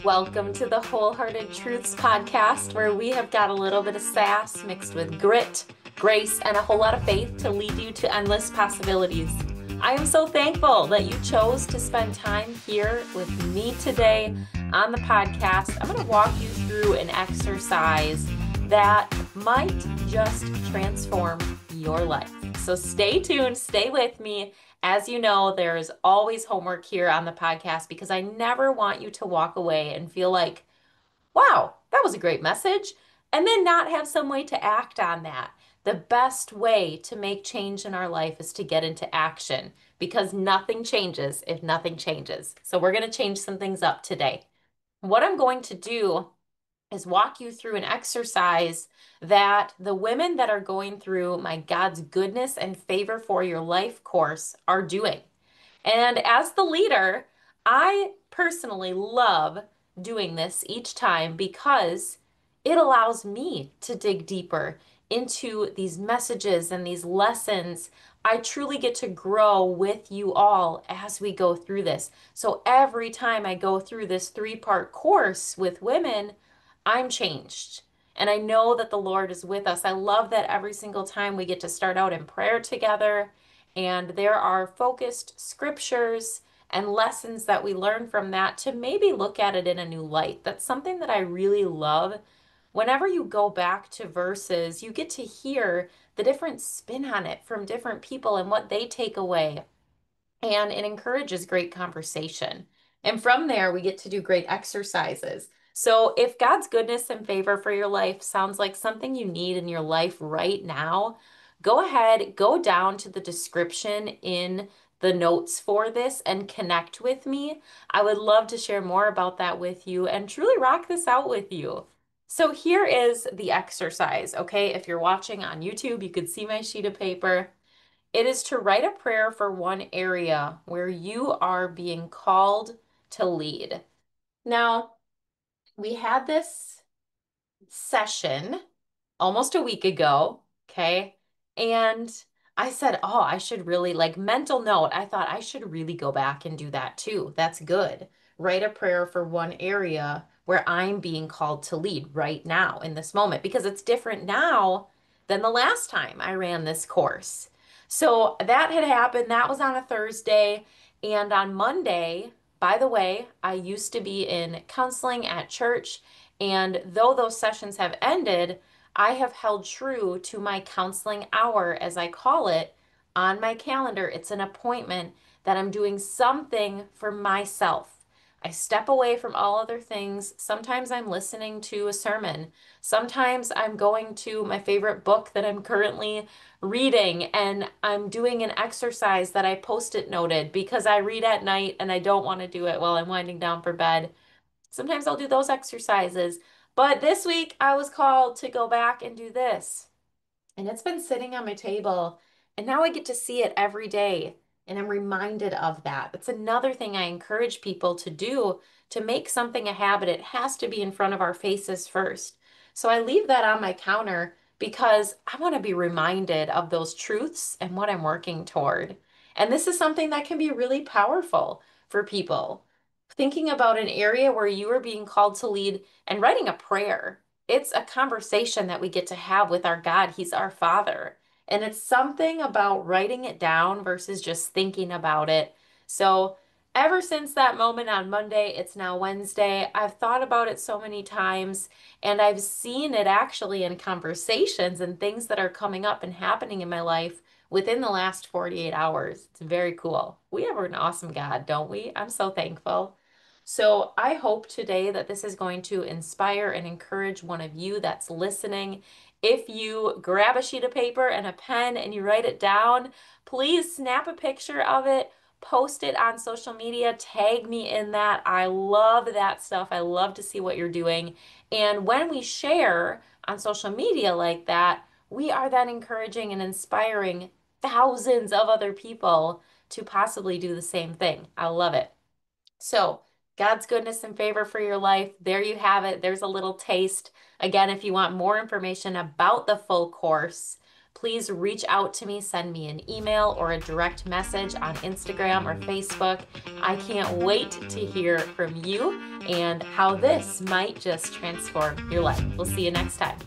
Welcome to the Wholehearted Truths podcast, where we have got a little bit of sass mixed with grit, grace, and a whole lot of faith to lead you to endless possibilities. I am so thankful that you chose to spend time here with me today on the podcast. I'm going to walk you through an exercise that might just transform your life. So stay tuned, stay with me. As you know, there's always homework here on the podcast because I never want you to walk away and feel like, wow, that was a great message, and then not have some way to act on that. The best way to make change in our life is to get into action because nothing changes if nothing changes. So we're going to change some things up today. What I'm going to do is walk you through an exercise that the women that are going through my God's goodness and favor for your life course are doing. And as the leader, I personally love doing this each time because it allows me to dig deeper into these messages and these lessons. I truly get to grow with you all as we go through this. So every time I go through this three-part course with women, I'm changed. And I know that the Lord is with us. I love that every single time we get to start out in prayer together, and there are focused scriptures and lessons that we learn from that to maybe look at it in a new light. That's something that I really love. Whenever you go back to verses, you get to hear the different spin on it from different people and what they take away. And it encourages great conversation. And from there, we get to do great exercises. So, if God's goodness and favor for your life sounds like something you need in your life right now, go ahead, go down to the description in the notes for this and connect with me. I would love to share more about that with you and truly rock this out with you. So, here is the exercise, okay? If you're watching on YouTube, you could see my sheet of paper. It is to write a prayer for one area where you are being called to lead. Now, we had this session almost a week ago, okay? And I said, oh, I should really, like, mental note, I thought I should really go back and do that too. That's good. Write a prayer for one area where I'm being called to lead right now in this moment because it's different now than the last time I ran this course. So that had happened. That was on a Thursday. And on Monday, by the way, I used to be in counseling at church. And though those sessions have ended, I have held true to my counseling hour, as I call it, on my calendar. It's an appointment that I'm doing something for myself. I step away from all other things. Sometimes I'm listening to a sermon. Sometimes I'm going to my favorite book that I'm currently reading, and I'm doing an exercise that I post-it noted because I read at night and I don't want to do it while I'm winding down for bed. Sometimes I'll do those exercises. But this week I was called to go back and do this. And it's been sitting on my table, and now I get to see it every day. And I'm reminded of that. That's another thing I encourage people to do to make something a habit. It has to be in front of our faces first. So I leave that on my counter because I want to be reminded of those truths and what I'm working toward. And this is something that can be really powerful for people. Thinking about an area where you are being called to lead and writing a prayer. It's a conversation that we get to have with our God. He's our Father. And it's something about writing it down versus just thinking about it. So, ever since that moment on Monday, it's now Wednesday, I've thought about it so many times, and I've seen it actually in conversations and things that are coming up and happening in my life within the last 48 hours. It's very cool. We have an awesome God, don't we? I'm so thankful. So I hope today that this is going to inspire and encourage one of you that's listening. If you grab a sheet of paper and a pen and you write it down, please snap a picture of it, post it on social media, tag me in that. I love that stuff. I love to see what you're doing. And when we share on social media like that, we are then encouraging and inspiring thousands of other people to possibly do the same thing. I love it. So, God's goodness and favor for your life. There you have it. There's a little taste. Again, if you want more information about the full course, please reach out to me, send me an email or a direct message on Instagram or Facebook. I can't wait to hear from you and how this might just transform your life. We'll see you next time.